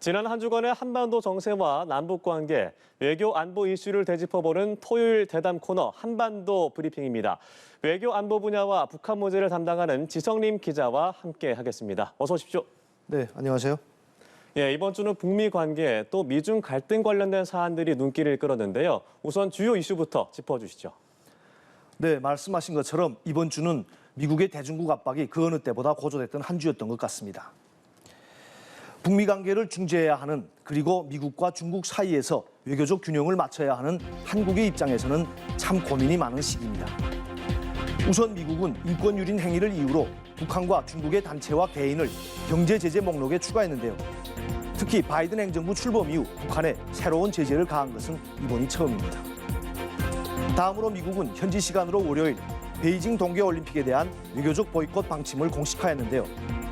지난 한 주간의 한반도 정세와 남북 관계, 외교 안보 이슈를 되짚어보는 토요일 대담 코너 한반도 브리핑입니다. 외교 안보 분야와 북한 문제를 담당하는 지성림 기자와 함께 하겠습니다. 어서 오십시오. 네, 안녕하세요. 예, 이번 주는 북미 관계 또 미중 갈등 관련된 사안들이 눈길을 끌었는데요. 우선 주요 이슈부터 짚어주시죠. 네, 말씀하신 것처럼 이번 주는 미국의 대중국 압박이 그 어느 때보다 고조됐던 한 주였던 것 같습니다. 북미 관계를 중재해야 하는, 그리고 미국과 중국 사이에서 외교적 균형을 맞춰야 하는 한국의 입장에서는 참 고민이 많은 시기입니다. 우선 미국은 인권 유린 행위를 이유로 북한과 중국의 단체와 개인을 경제 제재 목록에 추가했는데요. 특히 바이든 행정부 출범 이후 북한에 새로운 제재를 가한 것은 이번이 처음입니다. 다음으로 미국은 현지 시간으로 월요일 베이징 동계올림픽에 대한 외교적 보이콧 방침을 공식화했는데요.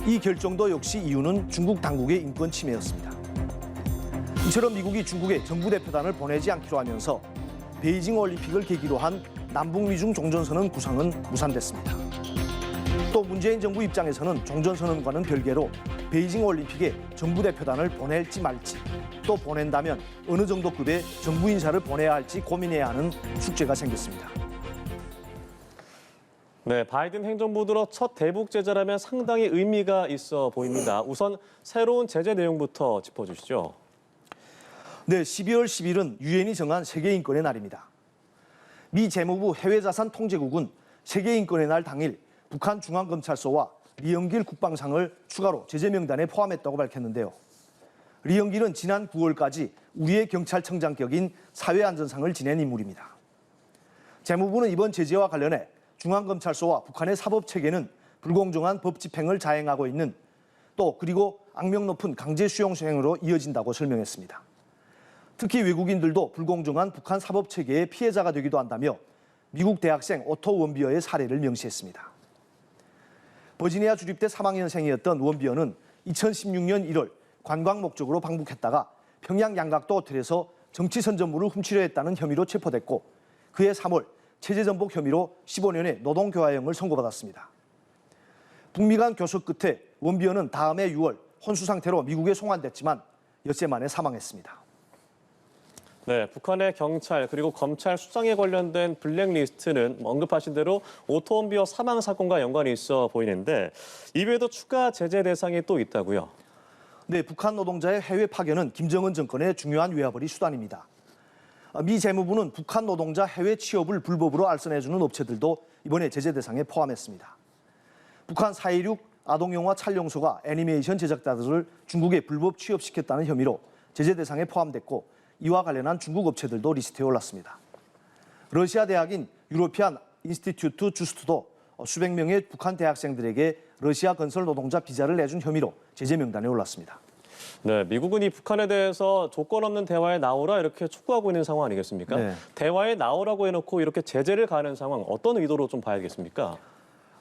이 결정도 역시 이유는 중국 당국의 인권 침해였습니다. 이처럼 미국이 중국에 정부 대표단을 보내지 않기로 하면서 베이징 올림픽을 계기로 한 남북미중 종전선언 구상은 무산됐습니다. 또 문재인 정부 입장에서는 종전선언과는 별개로 베이징 올림픽에 정부 대표단을 보낼지 말지, 또 보낸다면 어느 정도 급의 정부 인사를 보내야 할지 고민해야 하는 숙제가 생겼습니다. 네, 바이든 행정부 들어 첫 대북 제재라면 상당히 의미가 있어 보입니다. 우선 새로운 제재 내용부터 짚어주시죠. 네, 12월 10일은 유엔이 정한 세계인권의 날입니다. 미 재무부 해외자산 통제국은 세계인권의 날 당일 북한 중앙검찰소와 리영길 국방상을 추가로 제재 명단에 포함했다고 밝혔는데요. 리영길은 지난 9월까지 우리의 경찰청장 격인 사회안전상을 지낸 인물입니다. 재무부는 이번 제재와 관련해 중앙검찰소와 북한의 사법체계는 불공정한 법 집행을 자행하고 있는, 또 그리고 악명 높은 강제 수용 행위로 이어진다고 설명했습니다. 특히 외국인들도 불공정한 북한 사법체계의 피해자가 되기도 한다며 미국 대학생 오토 원비어의 사례를 명시했습니다. 버지니아 주립대 3학년생이었던 원비어는 2016년 1월 관광 목적으로 방북했다가 평양 양각도 호텔에서 정치 선전물을 훔치려 했다는 혐의로 체포됐고, 그해 3월 체제전복 혐의로 15년의 노동교화형을 선고받았습니다. 북미 간 교섭 끝에 원비어는 다음해 6월 혼수 상태로 미국에 송환됐지만 엿새 만에 사망했습니다. 네, 북한의 경찰 그리고 검찰 수장에 관련된 블랙리스트는 언급하신 대로 오토 원비어 사망 사건과 연관이 있어 보이는데 이외에도 추가 제재 대상이 또 있다고요? 네, 북한 노동자의 해외 파견은 김정은 정권의 중요한 외화벌이 수단입니다. 미 재무부는 북한 노동자 해외 취업을 불법으로 알선해주는 업체들도 이번에 제재 대상에 포함했습니다. 북한 4.16 아동영화 촬영소가 애니메이션 제작자들을 중국에 불법 취업시켰다는 혐의로 제재 대상에 포함됐고, 이와 관련한 중국 업체들도 리스트에 올랐습니다. 러시아 대학인 유로피안 인스티튜트 주스트도 수백 명의 북한 대학생들에게 러시아 건설 노동자 비자를 내준 혐의로 제재 명단에 올랐습니다. 네, 미국은 이 북한에 대해서 조건 없는 대화에 나오라 이렇게 촉구하고 있는 상황 아니겠습니까? 네. 대화에 나오라고 해놓고 이렇게 제재를 가하는 상황 어떤 의도로 좀 봐야겠습니까?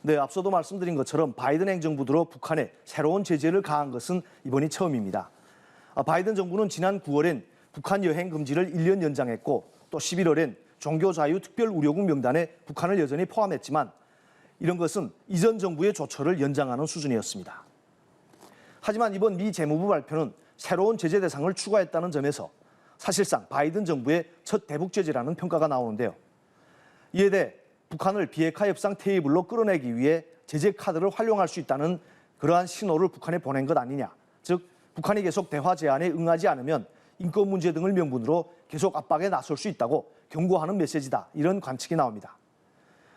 네, 앞서도 말씀드린 것처럼 바이든 행정부 들어 북한에 새로운 제재를 가한 것은 이번이 처음입니다. 바이든 정부는 지난 9월엔 북한 여행 금지를 1년 연장했고, 또 11월엔 종교자유 특별우려국 명단에 북한을 여전히 포함했지만 이런 것은 이전 정부의 조처를 연장하는 수준이었습니다. 하지만 이번 미 재무부 발표는 새로운 제재 대상을 추가했다는 점에서 사실상 바이든 정부의 첫 대북 제재라는 평가가 나오는데요. 이에 대해 북한을 비핵화 협상 테이블로 끌어내기 위해 제재 카드를 활용할 수 있다는 그러한 신호를 북한에 보낸 것 아니냐. 즉, 북한이 계속 대화 제안에 응하지 않으면 인권 문제 등을 명분으로 계속 압박에 나설 수 있다고 경고하는 메시지다. 이런 관측이 나옵니다.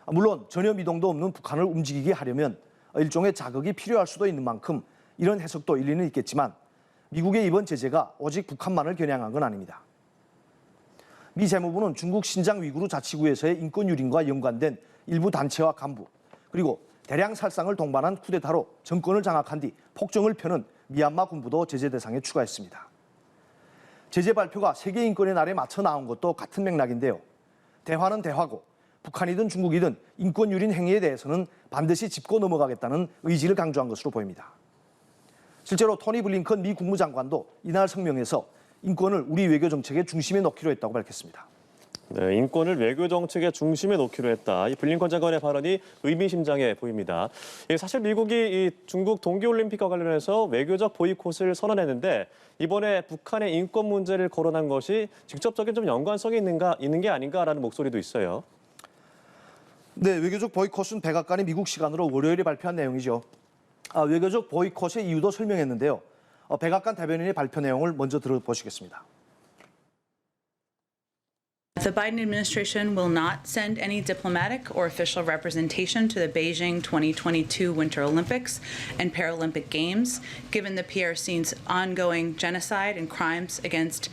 물론 전혀 미동도 없는 북한을 움직이게 하려면 일종의 자극이 필요할 수도 있는 만큼 이런 해석도 일리는 있겠지만 미국의 이번 제재가 오직 북한만을 겨냥한 건 아닙니다. 미 재무부는 중국 신장 위구르 자치구에서의 인권 유린과 연관된 일부 단체와 간부, 그리고 대량 살상을 동반한 쿠데타로 정권을 장악한 뒤 폭정을 펴는 미얀마 군부도 제재 대상에 추가했습니다. 제재 발표가 세계인권의 날에 맞춰 나온 것도 같은 맥락인데요. 대화는 대화고 북한이든 중국이든 인권 유린 행위에 대해서는 반드시 짚고 넘어가겠다는 의지를 강조한 것으로 보입니다. 실제로 토니 블링컨 미 국무장관도 이날 성명에서 인권을 우리 외교 정책의 중심에 놓기로 했다고 밝혔습니다. 네, 인권을 외교 정책의 중심에 놓기로 했다. 이 블링컨 장관의 발언이 의미심장해 보입니다. 사실 미국이 이 중국 동계올림픽과 관련해서 외교적 보이콧을 선언했는데 이번에 북한의 인권 문제를 거론한 것이 직접적인 좀 연관성이 있는 게 아닌가라는 목소리도 있어요. 네, 외교적 보이콧은 백악관이 미국 시간으로 월요일에 발표한 내용이죠. 외교적 보이콧의 이유도 설명했는데요. 백악관 대변인의 발표 내용을 먼저 들어보시겠습니다. The Biden administration will not send any diplomatic or official representation to the Beijing 2022 Winter Olympics and Paralympic Games, given the PRC's ongoing genocide and crimes against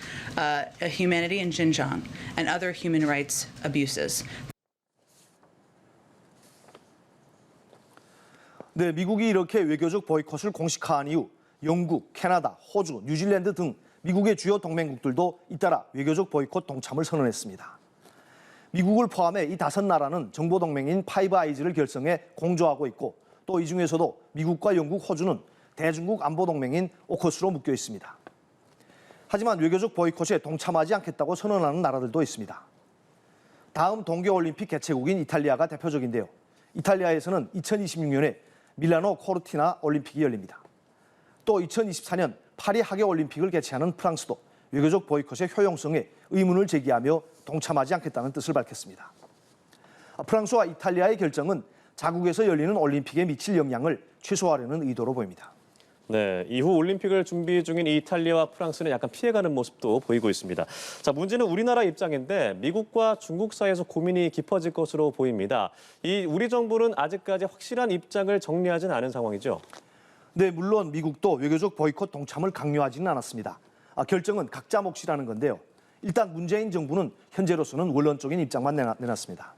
humanity in Xinjiang and other human rights abuses. 네, 미국이 이렇게 외교적 보이콧을 공식화한 이후 영국, 캐나다, 호주, 뉴질랜드 등 미국의 주요 동맹국들도 잇따라 외교적 보이콧 동참을 선언했습니다. 미국을 포함해 이 5나라는 정보동맹인 파이브 아이즈를 결성해 공조하고 있고 또 이 중에서도 미국과 영국, 호주는 대중국 안보동맹인 오커스로 묶여 있습니다. 하지만 외교적 보이콧에 동참하지 않겠다고 선언하는 나라들도 있습니다. 다음 동계올림픽 개최국인 이탈리아가 대표적인데요. 이탈리아에서는 2026년에 밀라노 코르티나 올림픽이 열립니다. 또 2024년 파리 하계올림픽을 개최하는 프랑스도 외교적 보이콧의 효용성에 의문을 제기하며 동참하지 않겠다는 뜻을 밝혔습니다. 프랑스와 이탈리아의 결정은 자국에서 열리는 올림픽에 미칠 영향을 최소화하려는 의도로 보입니다. 네, 이후 올림픽을 준비 중인 이탈리아와 프랑스는 약간 피해가는 모습도 보이고 있습니다. 자, 문제는 우리나라 입장인데 미국과 중국 사이에서 고민이 깊어질 것으로 보입니다. 우리 정부는 아직까지 확실한 입장을 정리하진 않은 상황이죠. 네, 물론 미국도 외교적 보이콧 동참을 강요하지는 않았습니다. 결정은 각자 몫이라는 건데요. 일단 문재인 정부는 현재로서는 원론적인 입장만 내놨습니다.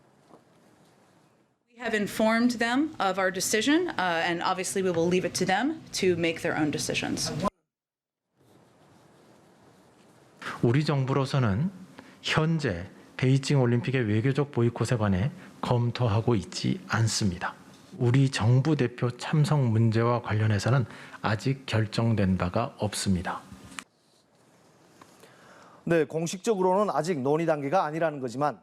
We have informed them of our decision, and obviously we will leave it to them to make their own decisions. 우리 정부로서는 현재 베이징 올림픽의 외교적 보이콧에 관해 검토하고 있지 않습니다. 우리 정부 대표 참석 문제와 관련해서는 아직 결정된 바가 없습니다. 네, 공식적으로는 아직 논의 단계가 아니라는 거지만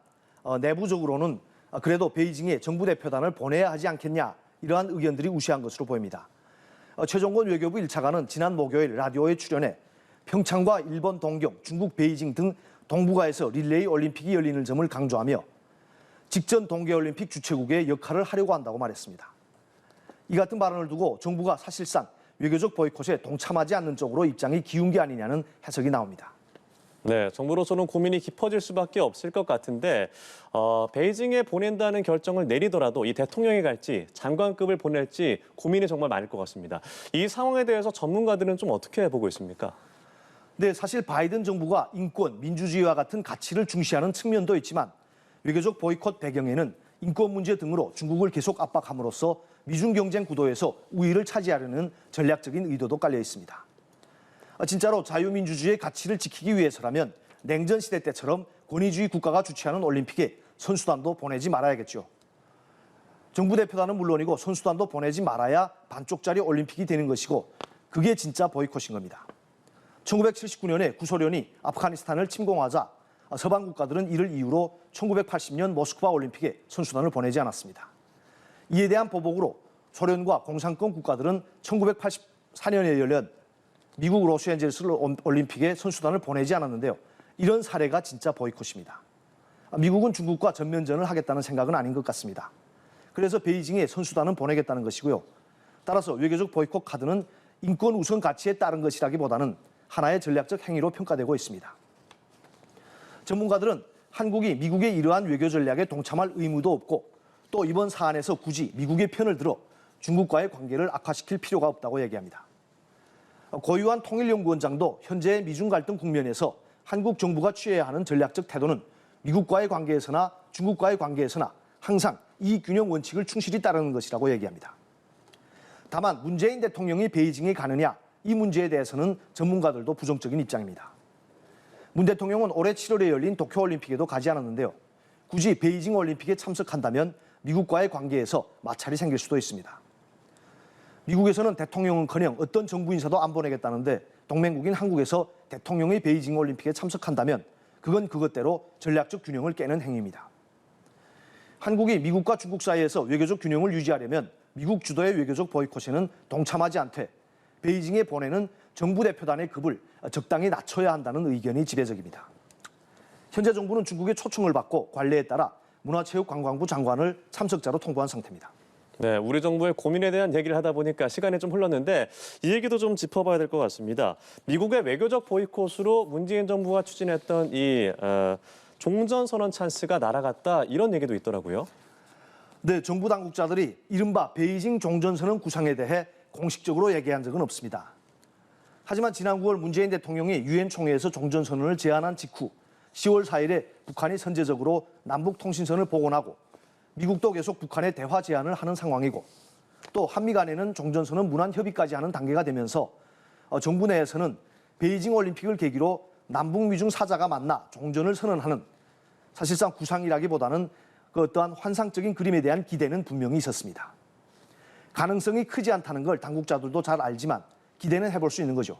내부적으로는 그래도 베이징에 정부 대표단을 보내야 하지 않겠냐 이러한 의견들이 우세한 것으로 보입니다. 최종건 외교부 1차관은 지난 목요일 라디오에 출연해 평창과 일본 동경, 중국 베이징 등 동북아에서 릴레이 올림픽이 열리는 점을 강조하며 직전 동계올림픽 주최국의 역할을 하려고 한다고 말했습니다. 이 같은 발언을 두고 정부가 사실상 외교적 보이콧에 동참하지 않는 쪽으로 입장이 기운 게 아니냐는 해석이 나옵니다. 네, 정부로서는 고민이 깊어질 수밖에 없을 것 같은데 베이징에 보낸다는 결정을 내리더라도 이 대통령이 갈지 장관급을 보낼지 고민이 정말 많을 것 같습니다. 이 상황에 대해서 전문가들은 좀 어떻게 보고 있습니까? 네, 사실 바이든 정부가 인권, 민주주의와 같은 가치를 중시하는 측면도 있지만 외교적 보이콧 배경에는 인권 문제 등으로 중국을 계속 압박함으로써 미중 경쟁 구도에서 우위를 차지하려는 전략적인 의도도 깔려 있습니다. 진짜로 자유민주주의의 가치를 지키기 위해서라면 냉전 시대 때처럼 권위주의 국가가 주최하는 올림픽에 선수단도 보내지 말아야겠죠. 정부 대표단은 물론이고 선수단도 보내지 말아야 반쪽짜리 올림픽이 되는 것이고 그게 진짜 보이콧인 겁니다. 1979년에 구소련이 아프가니스탄을 침공하자 서방 국가들은 이를 이유로 1980년 모스크바 올림픽에 선수단을 보내지 않았습니다. 이에 대한 보복으로 소련과 공산권 국가들은 1984년에 열린 미국 로스앤젤레스 올림픽에 선수단을 보내지 않았는데요. 이런 사례가 진짜 보이콧입니다. 미국은 중국과 전면전을 하겠다는 생각은 아닌 것 같습니다. 그래서 베이징에 선수단은 보내겠다는 것이고요. 따라서 외교적 보이콧 카드는 인권 우선 가치에 따른 것이라기보다는 하나의 전략적 행위로 평가되고 있습니다. 전문가들은 한국이 미국의 이러한 외교 전략에 동참할 의무도 없고 또 이번 사안에서 굳이 미국의 편을 들어 중국과의 관계를 악화시킬 필요가 없다고 얘기합니다. 고유한 통일연구원장도 현재의 미중 갈등 국면에서 한국 정부가 취해야 하는 전략적 태도는 미국과의 관계에서나 중국과의 관계에서나 항상 이익균형 원칙을 충실히 따르는 것이라고 얘기합니다. 다만 문재인 대통령이 베이징에 가느냐 이 문제에 대해서는 전문가들도 부정적인 입장입니다. 문 대통령은 올해 7월에 열린 도쿄올림픽에도 가지 않았는데요. 굳이 베이징 올림픽에 참석한다면 미국과의 관계에서 마찰이 생길 수도 있습니다. 미국에서는 대통령은커녕 어떤 정부 인사도 안 보내겠다는데 동맹국인 한국에서 대통령이 베이징 올림픽에 참석한다면 그건 그것대로 전략적 균형을 깨는 행위입니다. 한국이 미국과 중국 사이에서 외교적 균형을 유지하려면 미국 주도의 외교적 보이콧에는 동참하지 않되 베이징에 보내는 정부 대표단의 급을 적당히 낮춰야 한다는 의견이 지배적입니다. 현재 정부는 중국의 초청을 받고 관례에 따라 문화체육관광부 장관을 참석자로 통보한 상태입니다. 네, 우리 정부의 고민에 대한 얘기를 하다 보니까 시간이 좀 흘렀는데 이 얘기도 좀 짚어봐야 될 것 같습니다. 미국의 외교적 보이콧으로 문재인 정부가 추진했던 이 종전선언 찬스가 날아갔다 이런 얘기도 있더라고요. 네, 정부 당국자들이 이른바 베이징 종전선언 구상에 대해 공식적으로 얘기한 적은 없습니다. 하지만 지난 9월 문재인 대통령이 유엔 총회에서 종전선언을 제안한 직후 10월 4일에 북한이 선제적으로 남북통신선을 복원하고 미국도 계속 북한에 대화 제안을 하는 상황이고 또 한미 간에는 종전선언 문안 협의까지 하는 단계가 되면서 정부 내에서는 베이징 올림픽을 계기로 남북미 중 사자가 만나 종전을 선언하는 사실상 구상이라기보다는 그 어떠한 환상적인 그림에 대한 기대는 분명히 있었습니다. 가능성이 크지 않다는 걸 당국자들도 잘 알지만 기대는 해볼 수 있는 거죠.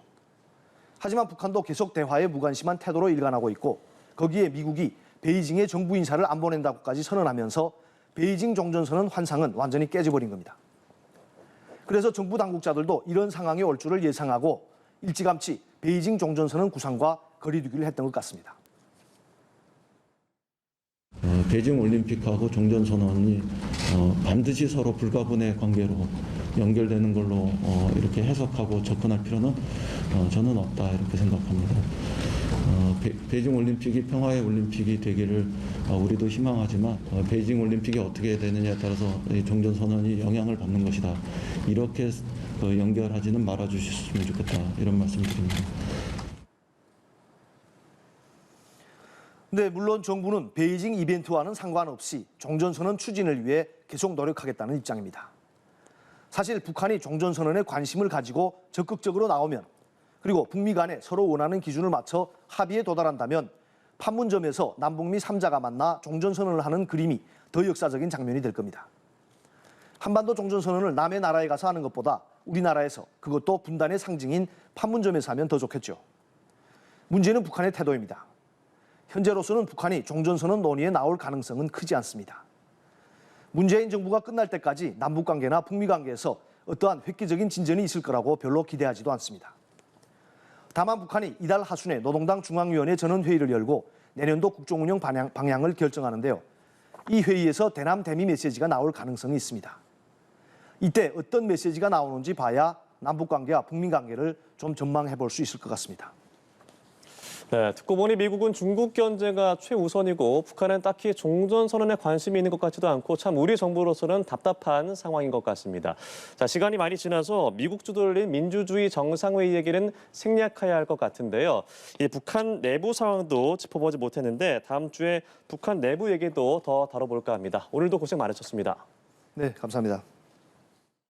하지만 북한도 계속 대화에 무관심한 태도로 일관하고 있고 거기에 미국이 베이징에 정부 인사를 안 보낸다고까지 선언하면서 베이징 종전선언 환상은 완전히 깨져버린 겁니다. 그래서 정부 당국자들도 이런 상황이 올 줄을 예상하고 일찌감치 베이징 종전선언 구상과 거리두기를 했던 것 같습니다. 베이징 올림픽하고 종전선언이 반드시 서로 불가분의 관계로 연결되는 걸로 이렇게 해석하고 접근할 필요는 저는 없다 이렇게 생각합니다. 베이징 올림픽이 평화의 올림픽이 되기를 우리도 희망하지만 베이징 올림픽이 어떻게 되느냐에 따라서 종전선언이 영향을 받는 것이다. 이렇게 연결하지는 말아주셨으면 좋겠다 이런 말씀드립니다. 네, 물론 정부는 베이징 이벤트와는 상관없이 종전선언 추진을 위해 계속 노력하겠다는 입장입니다. 사실 북한이 종전선언에 관심을 가지고 적극적으로 나오면 그리고 북미 간에 서로 원하는 기준을 맞춰 합의에 도달한다면 판문점에서 남북미 3자가 만나 종전선언을 하는 그림이 더 역사적인 장면이 될 겁니다. 한반도 종전선언을 남의 나라에 가서 하는 것보다 우리나라에서 그것도 분단의 상징인 판문점에서 하면 더 좋겠죠. 문제는 북한의 태도입니다. 현재로서는 북한이 종전선언 논의에 나올 가능성은 크지 않습니다. 문재인 정부가 끝날 때까지 남북관계나 북미관계에서 어떠한 획기적인 진전이 있을 거라고 별로 기대하지도 않습니다. 다만 북한이 이달 하순에 노동당 중앙위원회 전원회의를 열고 내년도 국정운영 방향을 결정하는데요. 이 회의에서 대남 대미 메시지가 나올 가능성이 있습니다. 이때 어떤 메시지가 나오는지 봐야 남북관계와 북미관계를 좀 전망해 볼 수 있을 것 같습니다. 네, 듣고 보니 미국은 중국 견제가 최우선이고 북한은 딱히 종전선언에 관심이 있는 것 같지도 않고 참 우리 정부로서는 답답한 상황인 것 같습니다. 자, 시간이 많이 지나서 미국 주도를 민주주의 정상회의 얘기는 생략해야 할 것 같은데요. 이 북한 내부 상황도 짚어보지 못했는데 다음 주에 북한 내부 얘기도 더 다뤄볼까 합니다. 오늘도 고생 많으셨습니다. 네, 감사합니다.